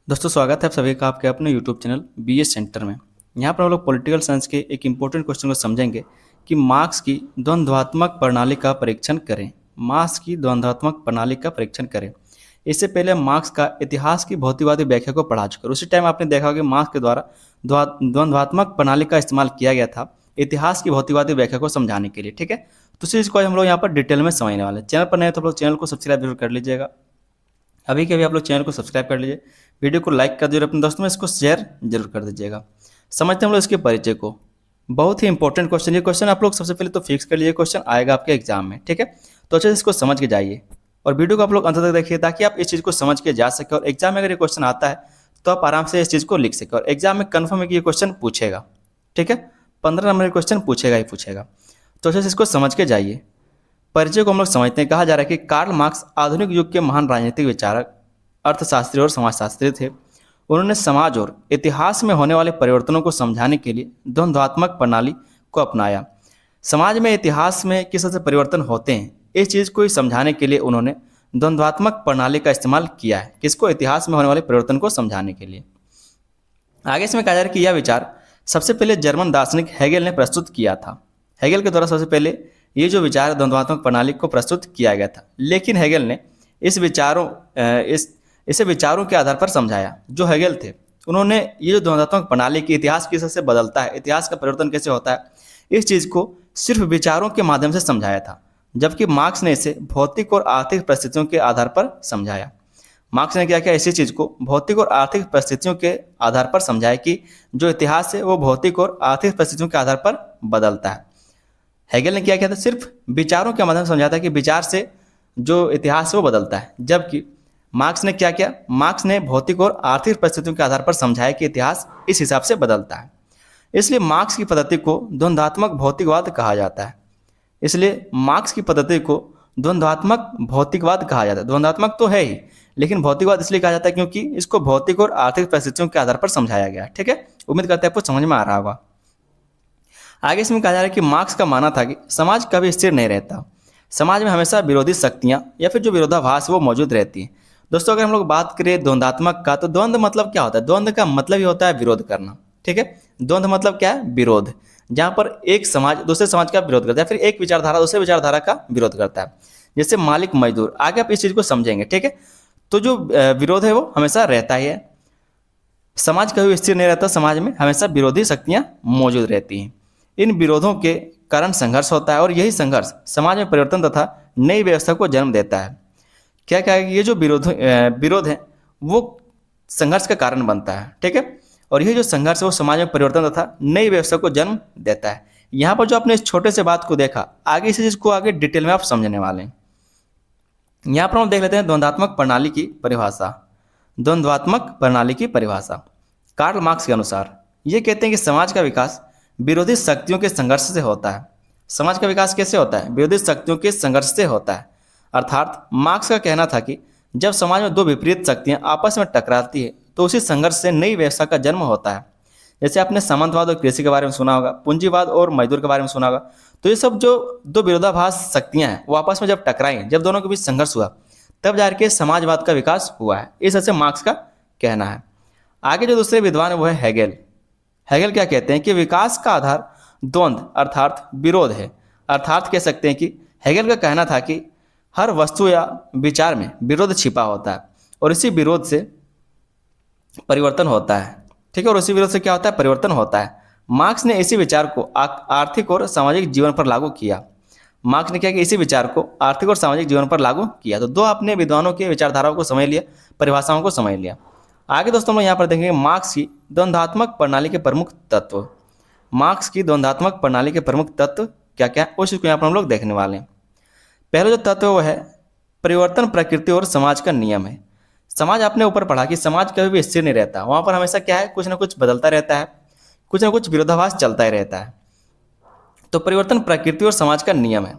दोस्तों स्वागत है आप सभी का आपके अपने यूट्यूब चैनल बीएस सेंटर में। यहाँ पर हम लोग पॉलिटिकल साइंस के एक इम्पोर्टेंट क्वेश्चन को समझेंगे कि मार्क्स की द्वंद्वात्मक प्रणाली का परीक्षण करें। मार्क्स की द्वंद्वात्मक प्रणाली का परीक्षण करें। इससे पहले मार्क्स का इतिहास की भौतिकवादी व्याख्या को पढ़ा चुके। उसी टाइम आपने देखा होगा कि मार्क्स के द्वारा द्वंद्वात्मक प्रणाली का इस्तेमाल किया गया था इतिहास की भौतिकवादी व्याख्या को समझाने के लिए। ठीक है, तो इसी चीज़ को हम लोग यहाँ पर डिटेल में समझने वाले हैं। चैनल पर नए तो आप लोग चैनल को सब्सक्राइब जरूर कर लीजिएगा। अभी के अभी आप लोग चैनल को सब्सक्राइब कर लीजिए, वीडियो को लाइक कर दीजिए, अपने दोस्तों में इसको शेयर जरूर कर दीजिएगा। समझते हैं हम लोग इसके परिचय को। बहुत ही इंपॉर्टेंट क्वेश्चन, ये क्वेश्चन आप लोग सबसे पहले तो फिक्स कर लीजिए, क्वेश्चन आएगा आपके एग्जाम में। ठीक है, तो अच्छे से इसको समझ के जाइए और वीडियो को आप लोग अंत तक देखिए ताकि आप इस चीज़ को समझ के जा सके और एग्जाम में अगर ये क्वेश्चन आता है तो आप आराम से इस चीज़ को लिख सके और एग्जाम में कन्फर्म है कि ये क्वेश्चन पूछेगा। ठीक है, 15 नंबर का क्वेश्चन पूछेगा ही पूछेगा, तो अच्छे से इसको समझ के जाइए। परिचय को हम लोग समझते हैं। कहा जा रहा है कि कार्ल मार्क्स आधुनिक युग के महान राजनीतिक विचारक, अर्थशास्त्री और समाजशास्त्री थे। उन्होंने समाज और इतिहास में होने वाले परिवर्तनों को समझाने के लिए द्वंद्वात्मक प्रणाली को अपनाया। समाज में इतिहास में किस तरह से परिवर्तन होते हैं, इस चीज़ को ही समझाने के लिए उन्होंने द्वंद्वात्मक प्रणाली का इस्तेमाल किया है। किसको? इतिहास में होने वाले परिवर्तन को समझाने के लिए। आगे इसमें कहा जा रहा है कि यह विचार सबसे पहले जर्मन दार्शनिक हेगेल ने प्रस्तुत किया था। हेगेल के द्वारा सबसे पहले ये जो विचार है द्वंद्वात्मक प्रणाली को प्रस्तुत किया गया था, लेकिन हेगेल ने इसे विचारों के आधार पर समझाया। जो हेगेल थे उन्होंने ये जो द्वंद्वात्मक प्रणाली की इतिहास किस तरह से बदलता है, इतिहास का परिवर्तन कैसे होता है, इस चीज़ को सिर्फ विचारों के माध्यम से समझाया था, जबकि मार्क्स ने इसे भौतिक और आर्थिक परिस्थितियों के आधार पर समझाया। मार्क्स ने क्या किया, इसी चीज़ को भौतिक और आर्थिक परिस्थितियों के आधार पर समझाया कि जो इतिहास है वो भौतिक और आर्थिक परिस्थितियों के आधार पर बदलता है। हेगेल ने क्या किया था, सिर्फ विचारों के माध्यम से समझाया था कि विचार से जो इतिहास है वो बदलता है, जबकि मार्क्स ने क्या किया, मार्क्स ने भौतिक और आर्थिक परिस्थितियों के आधार पर समझाया कि इतिहास इस हिसाब से बदलता है। इसलिए मार्क्स की पद्धति को द्वंद्वात्मक भौतिकवाद कहा जाता है। इसलिए मार्क्स की पद्धति को द्वंद्वात्मक भौतिकवाद कहा जाता है। द्वंद्वात्मक तो है ही, लेकिन भौतिकवाद इसलिए कहा जाता है क्योंकि इसको भौतिक और आर्थिक परिस्थितियों के आधार पर समझाया गया। ठीक है, उम्मीद करते हैं आपको समझ में आ रहा होगा। आगे इसमें कहा जा रहा है कि मार्क्स का मानना था कि समाज कभी स्थिर नहीं रहता, समाज में हमेशा विरोधी शक्तियां या फिर जो विरोधाभास वो मौजूद रहती हैं। दोस्तों अगर हम लोग बात करें द्वंद्वात्मक का, तो द्वंद्व मतलब क्या होता है? द्वंद्व का मतलब ही होता है विरोध करना। ठीक है, द्वंद्व मतलब क्या है? विरोध, जहाँ पर एक समाज दूसरे समाज का विरोध करता है, फिर एक विचारधारा दूसरे विचारधारा का विरोध करता है, जैसे मालिक मजदूर। आगे आप इस चीज़ को समझेंगे। ठीक है, तो जो विरोध है वो हमेशा रहता ही है। समाज कभी स्थिर नहीं रहता, समाज में हमेशा विरोधी शक्तियाँ मौजूद रहती हैं। इन विरोधों के कारण संघर्ष होता है और यही संघर्ष समाज में परिवर्तन तथा नई व्यवस्था को जन्म देता है। क्या क्या है, ये जो विरोध है वो संघर्ष का कारण बनता है। ठीक है, और यही जो संघर्ष है वो समाज में परिवर्तन तथा नई व्यवस्था को जन्म देता है। यहाँ पर जो आपने इस छोटे से बात को देखा, आगे इसी चीज़ को आगे डिटेल में आप समझने वाले हैं। यहाँ पर हम देख लेते हैं द्वंद्वात्मक प्रणाली की परिभाषा। द्वंद्वात्मक प्रणाली की परिभाषा कार्ल मार्क्स के अनुसार ये कहते हैं कि समाज का विकास विरोधी शक्तियों के संघर्ष से होता है। समाज का विकास कैसे होता है? विरोधी शक्तियों के संघर्ष से होता है। अर्थात मार्क्स का कहना था कि जब समाज में दो विपरीत शक्तियां आपस में टकराती है तो उसी संघर्ष से नई व्यवस्था का जन्म होता है। जैसे आपने सामंतवाद और कृषि के बारे में सुना होगा, पूंजीवाद और मजदूर के बारे में सुना होगा। तो ये सब जो दो विरोधाभास शक्तियां हैं वो आपस में जब टकराई, जब दोनों के बीच संघर्ष हुआ, तब जाकर समाजवाद का विकास हुआ है। इस तरह से मार्क्स का कहना है। आगे जो दूसरे विद्वान है वो है हेगेल। हेगेल क्या कहते हैं कि विकास का आधार द्वंद्व अर्थात विरोध है। अर्थात कह सकते हैं कि हेगेल का कहना था कि हर वस्तु या विचार में विरोध छिपा होता है और इसी विरोध से परिवर्तन होता है। ठीक है, और उसी विरोध से क्या होता है? परिवर्तन होता है। मार्क्स ने इसी विचार को आर्थिक और सामाजिक जीवन पर लागू किया। मार्क्स ने क्या किया? इसी विचार को आर्थिक और सामाजिक जीवन पर लागू किया। तो दो आपने विद्वानों के विचारधाराओं को समझ लिया, परिभाषाओं को समझ लिया। आगे दोस्तों हम लोग यहाँ पर देखेंगे मार्क्स की द्वंद्वात्मक प्रणाली के प्रमुख तत्व। मार्क्स की द्वंद्वात्मक प्रणाली के प्रमुख तत्व क्या क्या है, उस चीज़ को यहाँ पर हम लोग देखने वाले हैं। पहला जो तत्व वो है परिवर्तन प्रकृति और समाज का नियम है। समाज आपने ऊपर पढ़ा कि समाज कभी भी स्थिर नहीं रहता, वहाँ पर हमेशा क्या है, कुछ ना कुछ बदलता रहता है, कुछ ना कुछ विरोधाभास चलता ही रहता है। तो परिवर्तन प्रकृति और समाज का नियम है।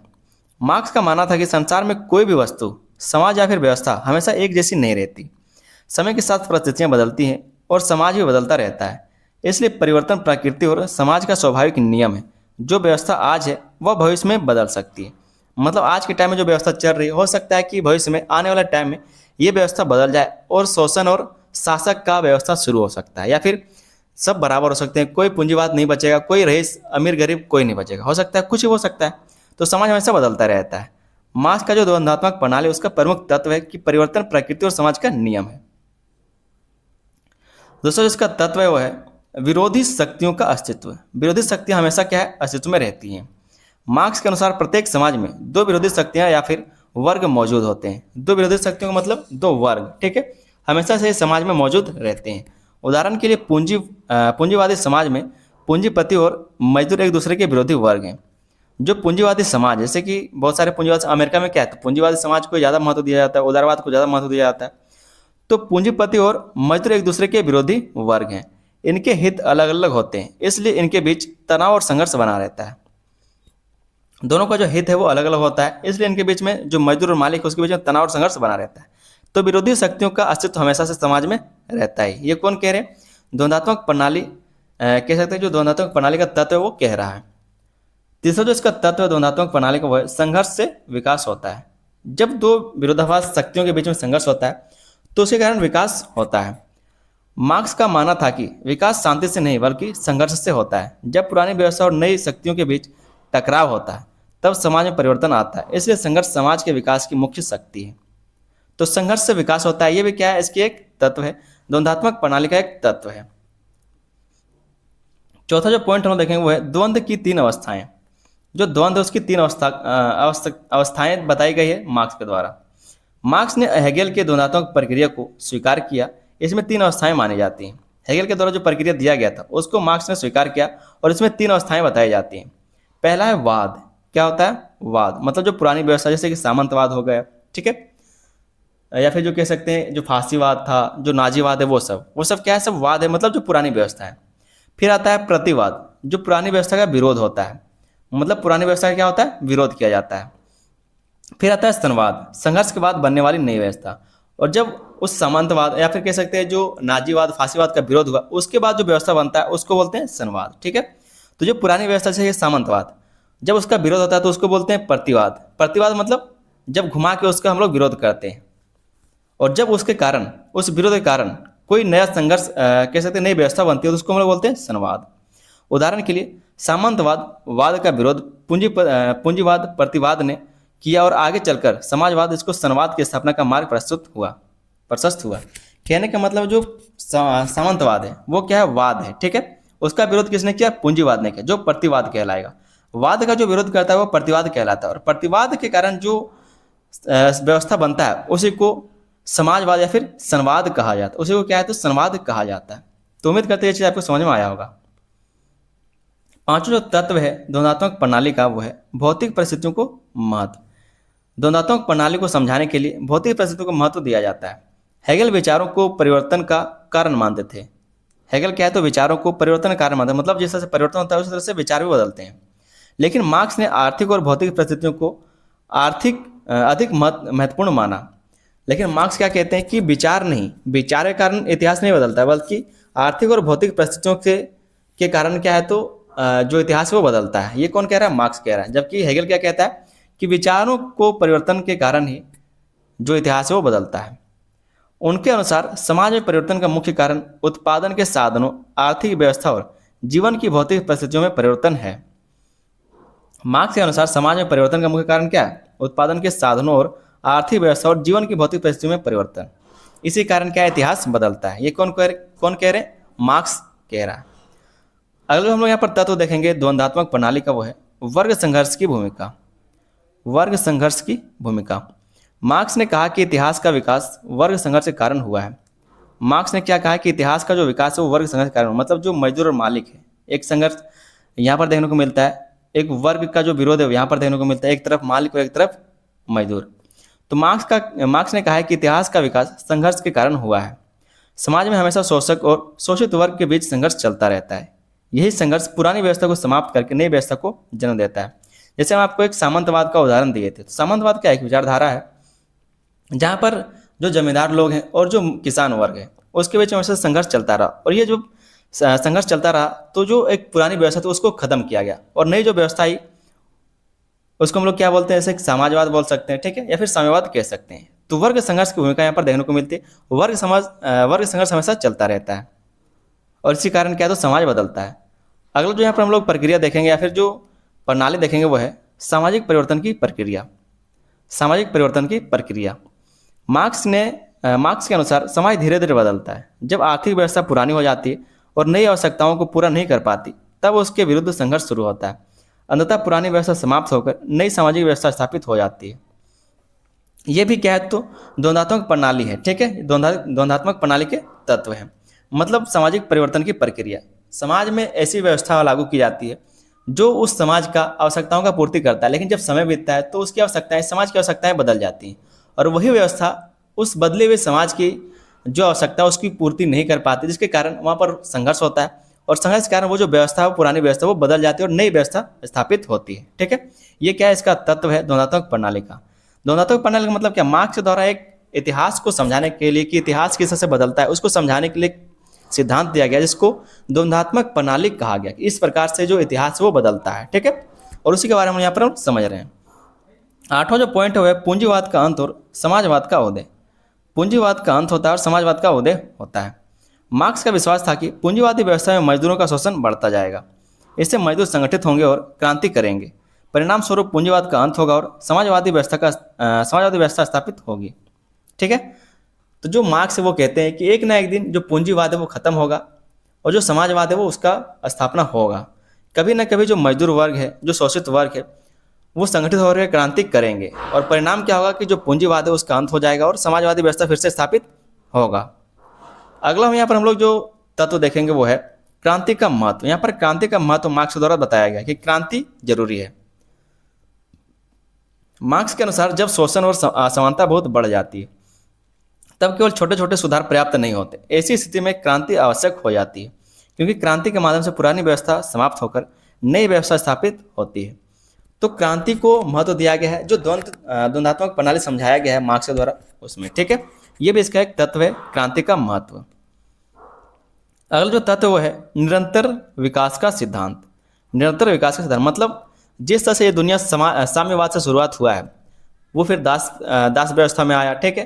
मार्क्स का मानना था कि संसार में कोई भी वस्तु, समाज या फिर व्यवस्था हमेशा एक जैसी नहीं रहती। समय के साथ परिस्थितियाँ बदलती हैं और समाज भी बदलता रहता है। इसलिए परिवर्तन प्रकृति और समाज का स्वाभाविक नियम है। जो व्यवस्था आज है वह भविष्य में बदल सकती है। मतलब आज के टाइम में जो व्यवस्था चल रही है, हो सकता है कि भविष्य में आने वाले टाइम में ये व्यवस्था बदल जाए और शोषण और शासक का व्यवस्था शुरू हो सकता है, या फिर सब बराबर हो सकते हैं, कोई पूंजीवाद नहीं बचेगा, कोई रईस अमीर गरीब कोई नहीं बचेगा, हो सकता है कुछ ही हो सकता है। तो समाज हमेशा बदलता रहता है। मार्क्स का जो द्वंद्वात्मक प्रणाली है उसका प्रमुख तत्व है कि परिवर्तन प्रकृति और समाज का नियम है। दूसरा जिसका तत्व है वो है विरोधी शक्तियों का अस्तित्व। विरोधी शक्तियां हमेशा क्या है, अस्तित्व में रहती हैं। मार्क्स के अनुसार प्रत्येक समाज में दो विरोधी शक्तियां या फिर वर्ग मौजूद होते हैं। दो विरोधी शक्तियों का मतलब दो वर्ग, ठीक है, हमेशा से समाज में मौजूद रहते हैं। उदाहरण के लिए पूंजीवादी समाज में पूंजीपति और मजदूर एक दूसरे के विरोधी वर्ग हैं। जो पूंजीवादी समाज, जैसे कि बहुत सारे पूंजीवादी अमेरिका में क्या है, तो पूंजीवादी समाज को ज़्यादा महत्व दिया जाता है, उदारवाद को ज़्यादा महत्व दिया जाता है। तो पूंजीपति और मजदूर एक दूसरे के विरोधी वर्ग हैं। इनके हित अलग अलग होते हैं, इसलिए इनके बीच तनाव और संघर्ष बना रहता है। दोनों का जो हित है वो अलग अलग होता है, इसलिए इनके बीच में जो मजदूर और मालिक है उसके बीच में तनाव और संघर्ष बना रहता है। तो विरोधी शक्तियों का अस्तित्व हमेशा से समाज में रहता है। ये कौन कह रहे हैं, द्वंद्वात्मक प्रणाली कह सकते हैं, जो द्वंद्वात्मक प्रणाली का तत्व है वो कह रहा है। तीसरा जो इसका तत्व है द्वंद्वात्मक प्रणाली का वो है संघर्ष से विकास होता है। जब दो विरोधाभास शक्तियों के बीच में संघर्ष होता है तो उसके कारण विकास होता है। मार्क्स का मानना था कि विकास शांति से नहीं बल्कि संघर्ष से होता है। जब पुरानी व्यवस्था और नई शक्तियों के बीच टकराव होता है तब समाज में परिवर्तन आता है, इसलिए संघर्ष समाज के विकास की मुख्य शक्ति है। तो संघर्ष से विकास होता है, ये भी क्या है, इसकी एक तत्व है, द्वंद्वात्मक प्रणाली का एक तत्व है। चौथा जो पॉइंट हम देखेंगे वो है द्वंद्व की तीन अवस्थाएं। जो द्वंद्व उसकी तीन अवस्थाएं बताई गई है मार्क्स के द्वारा। मार्क्स ने हेगेल के द्वंद्वात्मक प्रक्रिया को स्वीकार किया। इसमें तीन अवस्थाएं मानी जाती हैं। हेगेल के द्वारा जो प्रक्रिया दिया गया था उसको मार्क्स ने स्वीकार किया और इसमें तीन अवस्थाएं बताई जाती हैं। पहला है वाद। क्या होता है, वाद मतलब जो पुरानी व्यवस्था, जैसे कि सामंतवाद हो गया, ठीक है, या फिर जो कह सकते हैं जो फांसीवाद था, जो नाजीवाद है, वो सब क्या है, सब वाद है, मतलब जो पुरानी व्यवस्था है। फिर आता है प्रतिवाद, जो पुरानी व्यवस्था का विरोध होता है, मतलब पुरानी व्यवस्था का क्या होता है, विरोध किया जाता है। फिर आता है संवाद, संघर्ष के बाद बनने वाली नई व्यवस्था। और जब उस सामंतवाद या फिर कह सकते हैं जो नाजीवाद फांसीवाद का विरोध हुआ उसके बाद जो व्यवस्था बनता है उसको बोलते हैं संवाद, ठीक है। तो जो पुरानी व्यवस्था से सामंतवाद, जब उसका विरोध होता है तो उसको बोलते हैं प्रतिवाद। प्रतिवाद मतलब जब घुमा के उसका हम लोग विरोध करते हैं, और जब उसके कारण, उस विरोध के कारण कोई नया संघर्ष कह सकते हैं नई व्यवस्था बनती है तो उसको हम लोग बोलते हैं संवाद। उदाहरण के लिए सामंतवाद वाद का विरोध पूंजीवाद प्रतिवाद ने किया और आगे चलकर समाजवाद इसको संवाद की स्थापना का मार्ग प्रशस्त हुआ। कहने का मतलब जो सामंतवाद है वो क्या है, वाद है, ठीक है। उसका विरोध किसने किया, पूंजीवाद ने किया, जो प्रतिवाद कहलाएगा। वाद का जो विरोध करता है वो प्रतिवाद कहलाता है, और प्रतिवाद के कारण जो व्यवस्था बनता है उसी को समाजवाद या फिर संवाद कहा जाता है। उसी को क्या है, तो संवाद कहा जाता है। तो उम्मीद करते हैं ये चीज़ आपको समझ में आया होगा। पांचवा जो तत्व है द्वंद्वात्मक प्रणाली का वो है भौतिक परिस्थितियों को महत्व। द्वंद्वात्मक प्रणाली को समझाने के लिए भौतिक परिस्थितियों को महत्व दिया जाता है। हेगेल विचारों को परिवर्तन का कारण मानते थे। हेगेल क्या है, तो विचारों को परिवर्तन का कारण मानते हैं, मतलब जिस तरह से परिवर्तन होता है उस तरह से विचार भी बदलते हैं। लेकिन मार्क्स ने आर्थिक और भौतिक परिस्थितियों को अधिक महत्वपूर्ण माना। लेकिन मार्क्स क्या कहते हैं कि विचार नहीं, विचार के कारण इतिहास नहीं बदलता है, बल्कि आर्थिक और भौतिक परिस्थितियों के कारण क्या है, तो जो इतिहास है वो बदलता है। ये कौन कह रहा है, मार्क्स कह रहा है। जबकि हेगेल क्या कहता है कि विचारों को परिवर्तन के कारण ही जो इतिहास है वो बदलता है। उनके अनुसार समाज में परिवर्तन का मुख्य कारण उत्पादन के साधनों, आर्थिक व्यवस्था और जीवन की भौतिक परिस्थितियों में परिवर्तन है। मार्क्स के अनुसार समाज में परिवर्तन का मुख्य कारण क्या है, उत्पादन के साधनों और आर्थिक व्यवस्था और जीवन की भौतिक परिस्थितियों में परिवर्तन। इसी कारण क्या इतिहास बदलता है। ये कौन कह रहे हैं, मार्क्स कह रहा है। अगले हम लोग यहाँ पर तत्व देखेंगे द्वंद्वात्मक प्रणाली का, वो है वर्ग संघर्ष की भूमिका। वर्ग संघर्ष की भूमिका। मार्क्स ने कहा कि इतिहास का विकास वर्ग संघर्ष के कारण हुआ है। मार्क्स ने क्या कहा कि इतिहास का जो विकास है वो वर्ग संघर्ष के कारण, मतलब जो मजदूर और मालिक है, एक संघर्ष यहाँ पर देखने को मिलता है, एक वर्ग का जो विरोध है यहाँ पर देखने को मिलता है, एक तरफ मालिक और एक तरफ मजदूर। तो मार्क्स ने कहा है कि इतिहास का विकास संघर्ष के कारण हुआ है। समाज में हमेशा शोषक और शोषित वर्ग के बीच संघर्ष चलता रहता है। यही संघर्ष पुरानी व्यवस्था को समाप्त करके नई व्यवस्था को जन्म देता है। जैसे हम आपको एक सामंतवाद का उदाहरण दिए थे, तो सामंतवाद क्या एक विचारधारा है जहाँ पर जो जमींदार लोग हैं और जो किसान वर्ग है उसके बीच हमेशा संघर्ष चलता रहा, और ये जो संघर्ष चलता रहा तो जो एक पुरानी व्यवस्था थी उसको खत्म किया गया और नई जो व्यवस्था आई उसको हम लोग क्या बोलते हैं, जैसे समाजवाद बोल सकते हैं, ठीक है, या फिर साम्यवाद कह सकते हैं। तो वर्ग संघर्ष की भूमिका यहाँ पर देखने को मिलती है। वर्ग संघर्ष हमेशा चलता रहता है और इसी कारण क्या है तो समाज बदलता है। अगला जो यहाँ पर हम लोग प्रक्रिया देखेंगे या फिर जो प्रणाली देखेंगे वो है सामाजिक परिवर्तन की प्रक्रिया। सामाजिक परिवर्तन की प्रक्रिया मार्क्स के अनुसार समाज धीरे धीरे बदलता है। जब आर्थिक व्यवस्था पुरानी हो जाती है और नई आवश्यकताओं को पूरा नहीं कर पाती तब उसके विरुद्ध संघर्ष शुरू होता है। अंततः पुरानी व्यवस्था समाप्त होकर नई सामाजिक व्यवस्था स्थापित हो जाती है। ये भी क्या है तो द्वंद्वात्मक प्रणाली है, ठीक है। द्वंद्वात्मक प्रणाली के तत्व हैं, मतलब सामाजिक परिवर्तन की प्रक्रिया। समाज में ऐसी व्यवस्था लागू की जाती है जो उस समाज का आवश्यकताओं का पूर्ति करता है, लेकिन जब समय बीतता है तो उसकी आवश्यकताएं समाज की आवश्यकताएं बदल जाती हैं और वही व्यवस्था उस बदले हुए समाज की जो आवश्यकता है उसकी पूर्ति नहीं कर पाती, जिसके कारण वहाँ पर संघर्ष होता है और संघर्ष के कारण वो जो व्यवस्था है वो पुरानी व्यवस्था वो बदल जाती है और नई व्यवस्था स्थापित होती है, ठीक है। ये क्या है इसका तत्व है द्वंद्वात्मक प्रणाली का। द्वंद्वात्मक प्रणाली का मतलब क्या, मार्क्स के द्वारा एक इतिहास को समझाने के लिए कि इतिहास किस तरह से बदलता है उसको समझाने के लिए सिद्धांत दिया गया जिसको द्वंद्वात्मक प्रणाली कहा गया। इस प्रकार से जो इतिहास है वो बदलता है, ठीक है। और उसी के बारे में यहाँ पर हम समझ रहे हैं। आठवां जो पॉइंट है वह पूंजीवाद का अंत और समाजवाद का उदय। पूंजीवाद का अंत होता है और समाजवाद का उदय होता है। मार्क्स का विश्वास था कि पूंजीवादी व्यवस्था में मजदूरों का शोषण बढ़ता जाएगा, इससे मजदूर संगठित होंगे और क्रांति करेंगे। परिणाम स्वरूप पूंजीवाद का अंत होगा और समाजवादी व्यवस्था स्थापित होगी, ठीक है। तो जो मार्क्स है वो कहते हैं कि एक ना एक दिन जो पूंजीवाद है वो खत्म होगा और जो समाजवाद है वो उसका स्थापना होगा। कभी ना कभी जो मजदूर वर्ग है, जो शोषित वर्ग है, वो संगठित होकर क्रांति करेंगे और परिणाम क्या होगा कि जो पूंजीवाद है उसका अंत हो जाएगा और समाजवादी व्यवस्था फिर से स्थापित होगा। अगला यहाँ पर हम लोग जो तत्व देखेंगे वो है क्रांति का महत्व। यहाँ पर क्रांति का महत्व मार्क्स द्वारा बताया गया कि क्रांति जरूरी है। मार्क्स के अनुसार जब शोषण और असमानता बहुत बढ़ जाती है तब केवल छोटे छोटे सुधार पर्याप्त नहीं होते। ऐसी स्थिति में क्रांति आवश्यक हो जाती है, क्योंकि क्रांति के माध्यम से पुरानी व्यवस्था समाप्त होकर नई व्यवस्था स्थापित होती है। तो क्रांति को महत्व दिया गया है, जो द्वंद्वात्मक प्रणाली समझाया गया है मार्क्स द्वारा उसमें, ठीक है। ये भी इसका एक तत्व है, क्रांति का महत्व। अगला जो तत्व वो है निरंतर विकास का सिद्धांत। निरंतर विकास का सिद्धांत मतलब जिस तरह से ये दुनिया साम्यवाद से शुरुआत हुआ है वो फिर दास व्यवस्था में आया, ठीक है,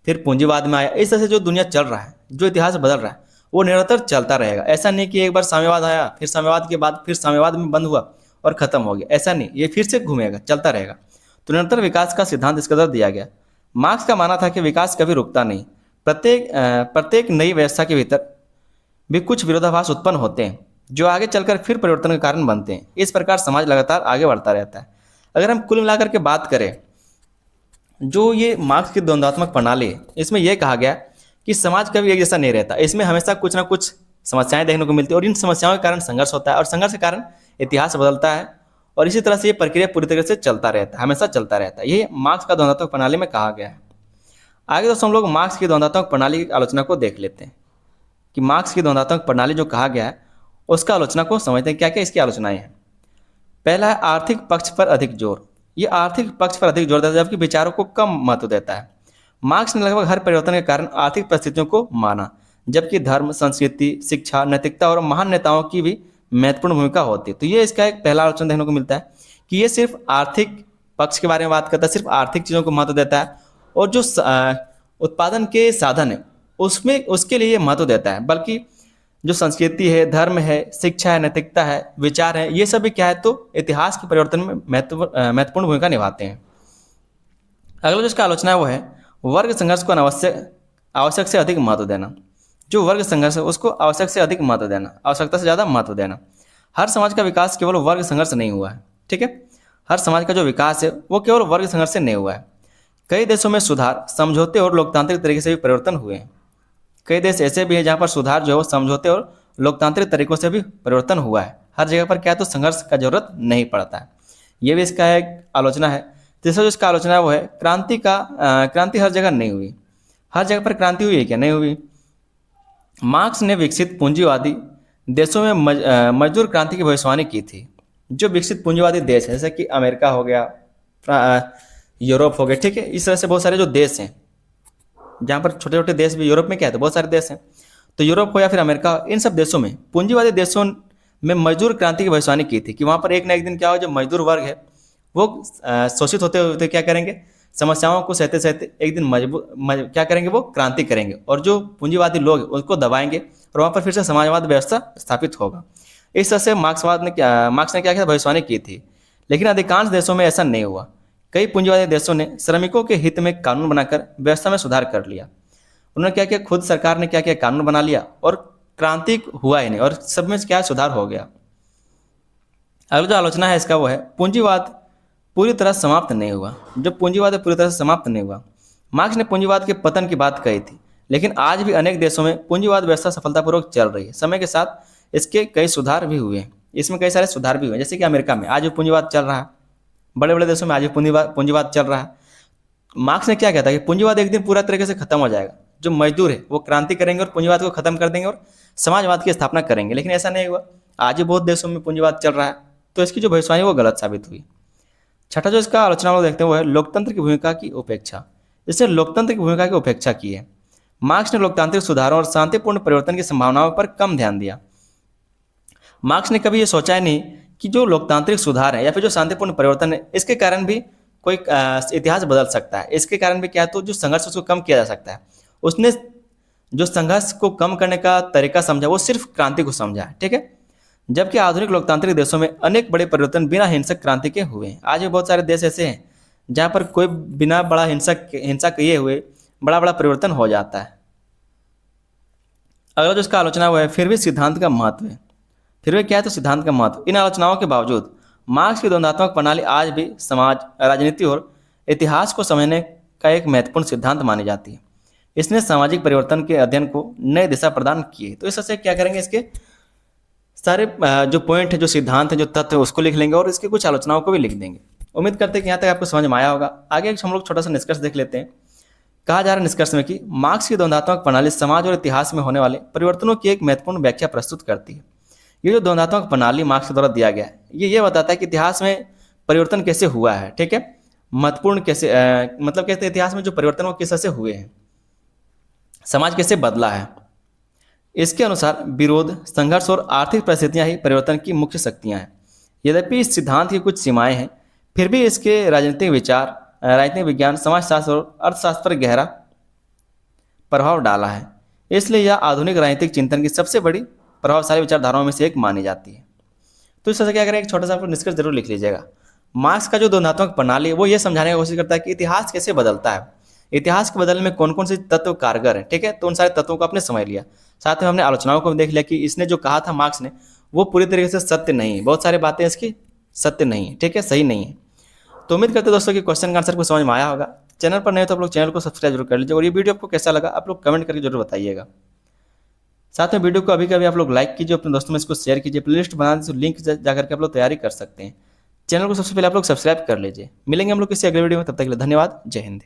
फिर पूंजीवाद में आया। इस तरह से जो दुनिया चल रहा है, जो इतिहास बदल रहा है वो निरंतर चलता रहेगा। ऐसा नहीं कि एक बार साम्यवाद आया फिर साम्यवाद के बाद फिर साम्यवाद में बंद हुआ और खत्म हो गया, ऐसा नहीं, ये फिर से घूमेगा, चलता रहेगा। तो निरंतर विकास का सिद्धांत इसके द्वारा दिया गया। मार्क्स का मानना था कि विकास कभी रुकता नहीं, प्रत्येक नई व्यवस्था के भीतर भी कुछ विरोधाभास उत्पन्न होते हैं जो आगे चलकर फिर परिवर्तन का कारण बनते हैं। इस प्रकार समाज लगातार आगे बढ़ता रहता है। अगर हम कुल मिलाकर के बात करें, जो ये मार्क्स की द्वंद्वात्मक प्रणाली है इसमें यह कहा गया कि समाज कभी एक जैसा नहीं रहता, इसमें हमेशा कुछ ना कुछ समस्याएं देखने को मिलती है और इन समस्याओं के कारण संघर्ष होता है और संघर्ष के कारण इतिहास बदलता है और इसी तरह से ये प्रक्रिया पूरी तरह से चलता रहता है, हमेशा चलता रहता है। ये मार्क्स का द्वंद्वात्मक प्रणाली में कहा गया है। आगे दोस्तों हम लोग मार्क्स की द्वंद्वात्मक प्रणाली की आलोचना को देख लेते हैं कि मार्क्स की द्वंद्वात्मक प्रणाली जो कहा गया है उसका आलोचना को समझते हैं। क्या क्या इसकी आलोचनाएं हैं। पहला है आर्थिक पक्ष पर अधिक जोर। ये आर्थिक पक्ष पर अधिक जोर देता है जबकि विचारों को कम महत्व देता है। मार्क्स ने लगभग हर परिवर्तन के कारण आर्थिक परिस्थितियों को माना, जबकि धर्म, संस्कृति, शिक्षा, नैतिकता और महान नेताओं की भी महत्वपूर्ण भूमिका होती है। तो ये इसका एक पहला आलोचना देखने को मिलता है कि ये सिर्फ आर्थिक पक्ष के बारे में बात करता है, सिर्फ आर्थिक चीज़ों को महत्व देता है और जो उत्पादन के साधन है उसमें उसके लिए महत्व देता है, बल्कि जो संस्कृति है, धर्म है, शिक्षा है, नैतिकता है, विचार है, ये सब भी क्या है तो इतिहास के परिवर्तन में महत्वपूर्ण भूमिका निभाते हैं। अगला जो इसका आलोचना है वो है वर्ग संघर्ष को आवश्यक से अधिक महत्व देना। जो वर्ग संघर्ष है उसको आवश्यक से अधिक महत्व देना, आवश्यकता से ज़्यादा महत्व देना। हर समाज का विकास केवल वर्ग संघर्ष नहीं हुआ है, ठीक है। हर समाज का जो विकास है वो केवल वर्ग संघर्ष से नहीं हुआ है। कई देशों में सुधार, समझौते और लोकतांत्रिक तरीके से भी परिवर्तन हुए हैं। कई देश ऐसे भी हैं जहाँ पर सुधार जो है वो समझौते और लोकतांत्रिक तरीकों से भी परिवर्तन हुआ है। हर जगह पर क्या है तो संघर्ष का जरूरत नहीं पड़ता है। ये भी इसका एक आलोचना है। तीसरा जो इसका आलोचना है वो है क्रांति हर जगह नहीं हुई। हर जगह पर क्रांति हुई है क्या? नहीं हुई। मार्क्स ने विकसित पूंजीवादी देशों में मजदूर क्रांति की भविष्यवाणी की थी। जो विकसित पूंजीवादी देश है जैसे कि अमेरिका हो गया, यूरोप हो गया, ठीक है, इस तरह से बहुत सारे जो देश हैं जहाँ पर छोटे छोटे देश भी, यूरोप में क्या है तो बहुत सारे देश हैं, तो यूरोप हो या फिर अमेरिका, इन सब देशों में पूंजीवादी देशों में मजदूर क्रांति की भविष्यवाणी की थी कि वहाँ पर एक ना एक दिन क्या हो, जो मजदूर वर्ग है वो शोषित होते होते क्या करेंगे, समस्याओं को सहते सहते एक दिन क्या करेंगे, वो क्रांति करेंगे और जो पूंजीवादी लोग हैं, उसको दबाएंगे और वहाँ पर फिर से समाजवाद व्यवस्था स्थापित होगा। इस तरह से मार्क्स ने क्या किया, भविष्यवाणी की थी। लेकिन अधिकांश देशों में ऐसा नहीं हुआ। कई पूंजीवादी देशों ने श्रमिकों के हित में कानून बनाकर व्यवस्था में सुधार कर लिया। उन्होंने क्या किया, खुद सरकार ने क्या किया, कानून बना लिया और क्रांति हुआ ही नहीं और सब में क्या सुधार हो गया। अगला जो आलोचना है इसका वो है, पूंजीवाद पूरी तरह समाप्त नहीं हुआ। जो पूंजीवाद है पूरी तरह से समाप्त नहीं हुआ। मार्क्स ने पूंजीवाद के पतन की बात कही थी, लेकिन आज भी अनेक देशों में पूंजीवाद व्यवस्था सफलतापूर्वक चल रही है। समय के साथ इसके कई सुधार भी हुए हैं, इसमें कई सारे सुधार भी हुए हैं। जैसे कि अमेरिका में आज भी पूंजीवाद चल रहा है, बड़े बड़े देशों में आज भी पूंजीवाद चल रहा है। मार्क्स ने क्या कहता है कि पूंजीवाद एक दिन पूरा तरीके से खत्म हो जाएगा। जो मजदूर है वो क्रांति करेंगे और पूंजीवाद को खत्म कर देंगे और समाजवाद की स्थापना करेंगे, लेकिन ऐसा नहीं हुआ। आज भी बहुत देशों में पूंजीवाद चल रहा है, तो इसकी जो भविष्यवाणी वो गलत साबित हुई। छठा जो इसका आलोचना लोग देखते हैं वो है लोकतंत्र की भूमिका की उपेक्षा। इसने लोकतंत्र की भूमिका की उपेक्षा की है। मार्क्स ने लोकतांत्रिक सुधारों और शांतिपूर्ण परिवर्तन की संभावनाओं पर कम ध्यान दिया। मार्क्स ने कभी ये सोचा ही नहीं कि जो लोकतांत्रिक सुधार है या फिर जो शांतिपूर्ण परिवर्तन है, इसके कारण भी कोई इतिहास बदल सकता है। इसके कारण भी क्या है, तो जो संघर्ष उसको कम किया जा सकता है। उसने जो संघर्ष को कम करने का तरीका समझा वो सिर्फ क्रांति को समझा, ठीक है। जबकि आधुनिक लोकतांत्रिक देशों में अनेक बड़े परिवर्तन बिना हिंसक क्रांति के हुए हैं। आज भी बहुत सारे देश ऐसे हैं जहाँ पर कोई बिना बड़ा हिंसा किए हुए बड़ा बड़ा परिवर्तन हो जाता है। अगला जो इसका आलोचना हुआ है, फिर भी सिद्धांत का महत्व है। फिर भी क्या है, तो सिद्धांत का महत्व। इन आलोचनाओं के बावजूद मार्क्स की द्वंद्वात्मक प्रणाली आज भी समाज, राजनीति और इतिहास को समझने का एक महत्वपूर्ण सिद्धांत मानी जाती है। इसने सामाजिक परिवर्तन के अध्ययन को नई दिशा प्रदान की है। तो इस से क्या करेंगे, इसके सारे जो पॉइंट है, जो सिद्धांत है, जो तत्व है, उसको लिख लेंगे और इसकी कुछ आलोचनाओं को भी लिख देंगे। उम्मीद करते हैं कि यहाँ तक आपको समझ में आया होगा। आगे हम लोग छोटा सा निष्कर्ष देख लेते हैं। कहा जा रहा है निष्कर्ष में कि मार्क्स की द्वंद्वात्मक प्रणाली समाज और इतिहास में होने वाले परिवर्तनों की एक महत्वपूर्ण व्याख्या प्रस्तुत करती है। ये जो द्वंद्वात्मक प्रणाली मार्क्स के द्वारा दिया गया है, ये बताता है कि इतिहास में परिवर्तन कैसे हुआ है, ठीक है। महत्वपूर्ण कैसे मतलब कहते हैं इतिहास में जो परिवर्तन वो किस तरह से हुए हैं, समाज कैसे बदला है। इसके अनुसार विरोध, संघर्ष और आर्थिक परिस्थितियां ही परिवर्तन की मुख्य शक्तियां हैं। यद्यपि इस सिद्धांत की कुछ सीमाएं हैं, फिर भी इसके राजनीतिक विचार, राजनीतिक विज्ञान, समाजशास्त्र और अर्थशास्त्र पर गहरा प्रभाव डाला है। इसलिए यह आधुनिक राजनीतिक चिंतन की सबसे बड़ी प्रभावशाली विचारधाराओं में से एक मानी जाती है। तो इस तरह से क्या करें, एक छोटा सा आप निष्कर्ष जरूर लिख लीजिएगा। मार्क्स का जो द्वंद्वात्मक प्रणाली है वो ये समझाने की कोशिश करता है कि इतिहास कैसे बदलता है, इतिहास के बदलने में कौन कौन से तत्व कारगर हैं, ठीक है। तो उन सारे तत्वों को आपने समझ लिया। साथ में हमने आलोचनाओं को देख लिया कि इसने जो कहा था मार्क्स ने वो पूरी तरीके से सत्य नहीं, बहुत सारी बातें इसकी सत्य नहीं है, ठीक है, सही नहीं है। तो उम्मीद करते दोस्तों कि क्वेश्चन का आंसर को समझ में आया होगा। चैनल पर नहीं तो आप लोग चैनल को सब्सक्राइब जरूर कर लीजिए और ये वीडियो आपको कैसा लगा आप लोग कमेंट करके जरूर बताइएगा। साथ में वीडियो को अभी कभी आप लोग लाइक कीजिए, अपने दोस्तों में इसको शेयर कीजिए, प्लेलिस्ट बना दीजिए, लिंक जाकर के आप लोग तैयारी कर सकते हैं। चैनल को सबसे पहले आप लोग सब्सक्राइब कर लीजिए। मिलेंगे हम लोग किसी अगले वीडियो में, तब तक के लिए धन्यवाद। जय हिंद।